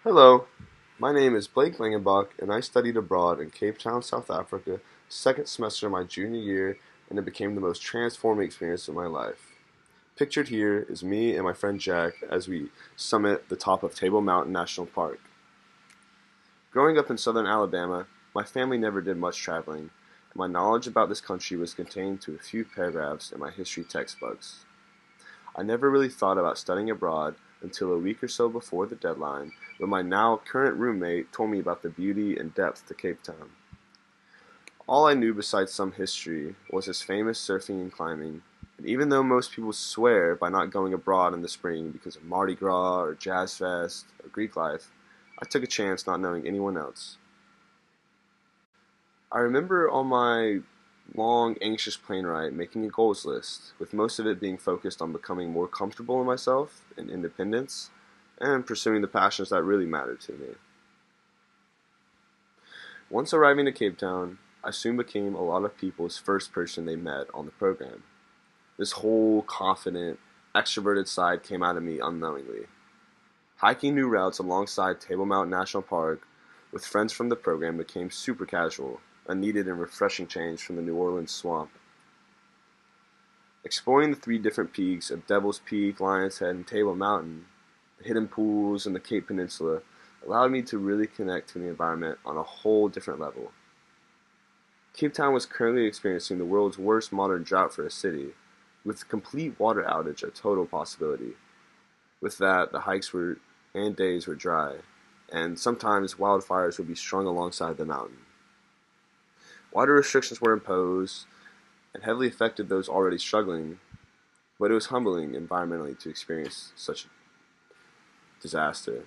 Hello, my name is Blake Langenbach, and I studied abroad in Cape Town, South Africa, second semester of my junior year, and it became the most transforming experience of my life. Pictured here is me and my friend Jack as we summit the top of Table Mountain National Park. Growing up in southern Alabama, my family never did much traveling, and my knowledge about this country was contained to a few paragraphs in my history textbooks. I never really thought about studying abroad until a week or so before the deadline, when my now current roommate told me about the beauty and depth to Cape Town. All I knew besides some history was his famous surfing and climbing, and even though most people swear by not going abroad in the spring because of Mardi Gras or Jazz Fest or Greek life, I took a chance not knowing anyone else. I remember on my long, anxious plane ride making a goals list, with most of it being focused on becoming more comfortable in myself and independence, and pursuing the passions that really mattered to me. Once arriving to Cape Town, I soon became a lot of people's first person they met on the program. This whole confident, extroverted side came out of me unknowingly. Hiking new routes alongside Table Mountain National Park with friends from the program became super casual, a needed and refreshing change from the New Orleans swamp. Exploring the three different peaks of Devil's Peak, Lion's Head, and Table Mountain, the hidden pools, and the Cape Peninsula allowed me to really connect to the environment on a whole different level. Cape Town was currently experiencing the world's worst modern drought for a city, with complete water outage a total possibility. With that, the hikes were and days were dry, and sometimes wildfires would be strung alongside the mountain. Water restrictions were imposed and heavily affected those already struggling, but it was humbling environmentally to experience such a disaster.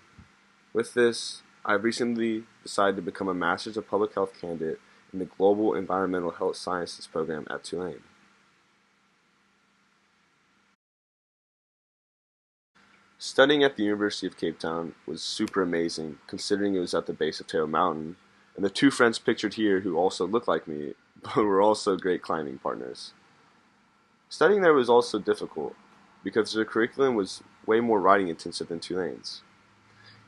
With this, I've recently decided to become a Master's of Public Health candidate in the Global Environmental Health Sciences program at Tulane. Studying at the University of Cape Town was super amazing, considering it was at the base of Taro Mountain, and the two friends pictured here who also looked like me, but were also great climbing partners. Studying there was also difficult, because the curriculum was way more writing intensive than Tulane's.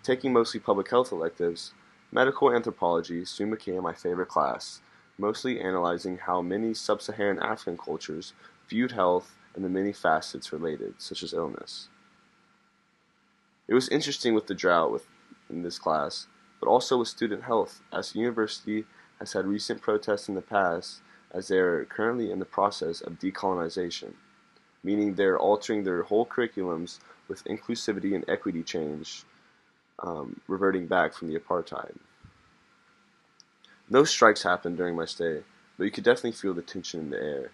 Taking mostly public health electives, medical anthropology soon became my favorite class, mostly analyzing how many sub-Saharan African cultures viewed health and the many facets related, such as illness. It was interesting with the in this class, but also with student health, as the university has had recent protests in the past, as they are currently in the process of decolonization, meaning they're altering their whole curriculums with inclusivity and equity change, reverting back from the apartheid. No strikes happened during my stay, but you could definitely feel the tension in the air.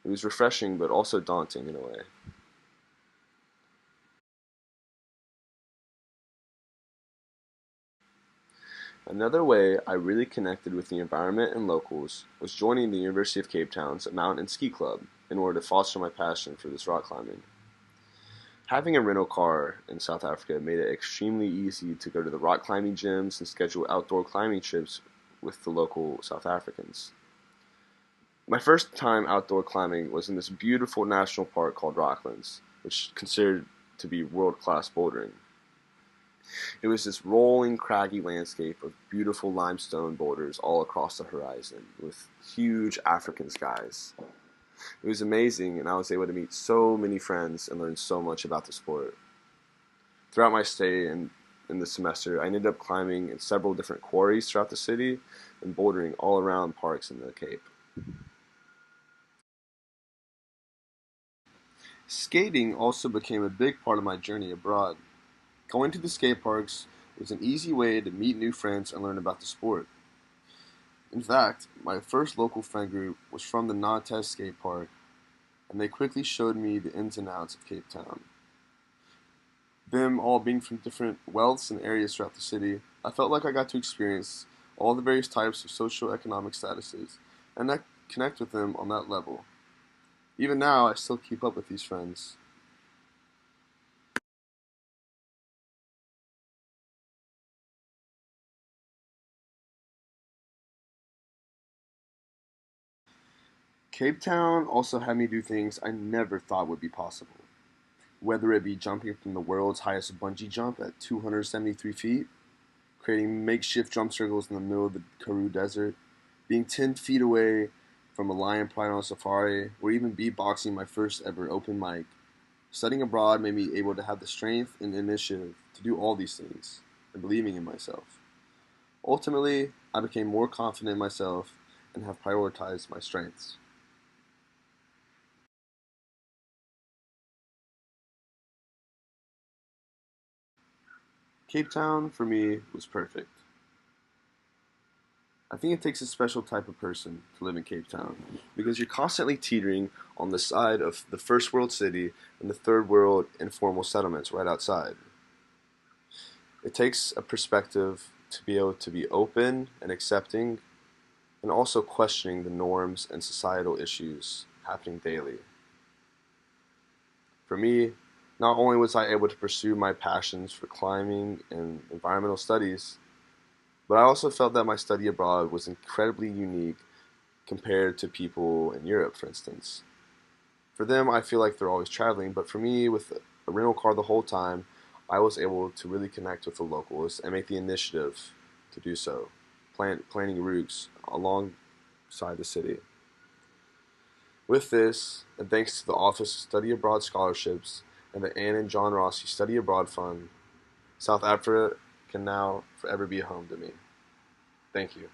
It was refreshing, but also daunting in a way. Another way I really connected with the environment and locals was joining the University of Cape Town's Mountain and Ski Club in order to foster my passion for this rock climbing. Having a rental car in South Africa made it extremely easy to go to the rock climbing gyms and schedule outdoor climbing trips with the local South Africans. My first time outdoor climbing was in this beautiful national park called Rocklands, which is considered to be world-class bouldering. It was this rolling, craggy landscape of beautiful limestone boulders all across the horizon, with huge African skies. It was amazing, and I was able to meet so many friends and learn so much about the sport. Throughout my stay in the semester, I ended up climbing in several different quarries throughout the city and bouldering all around parks in the Cape. Skating also became a big part of my journey abroad. Going to the skate parks was an easy way to meet new friends and learn about the sport. In fact, my first local friend group was from the Nantes skate park, and they quickly showed me the ins and outs of Cape Town. Them all being from different wealths and areas throughout the city, I felt like I got to experience all the various types of socio-economic statuses, and I connect with them on that level. Even now, I still keep up with these friends. Cape Town also had me do things I never thought would be possible. whether it be jumping from the world's highest bungee jump at 273 feet, creating makeshift jump circles in the middle of the Karoo Desert, being 10 feet away from a lion pride on a safari, or even beatboxing my first ever open mic. Studying abroad made me able to have the strength and initiative to do all these things, and believing in myself. Ultimately, I became more confident in myself and have prioritized my strengths. Cape Town, for me, was perfect. I think it takes a special type of person to live in Cape Town because you're constantly teetering on the side of the first world city and the third world informal settlements right outside. It takes a perspective to be able to be open and accepting and also questioning the norms and societal issues happening daily. For me, not only was I able to pursue my passions for climbing and environmental studies, but I also felt that my study abroad was incredibly unique compared to people in Europe, for instance. For them, I feel like they're always traveling, but for me, with a rental car the whole time, I was able to really connect with the locals and make the initiative to do so, planning routes alongside the city. With this, and thanks to the Office of Study Abroad Scholarships and the Ann and John Rossi Study Abroad Fund, South Africa can now forever be home to me. Thank you.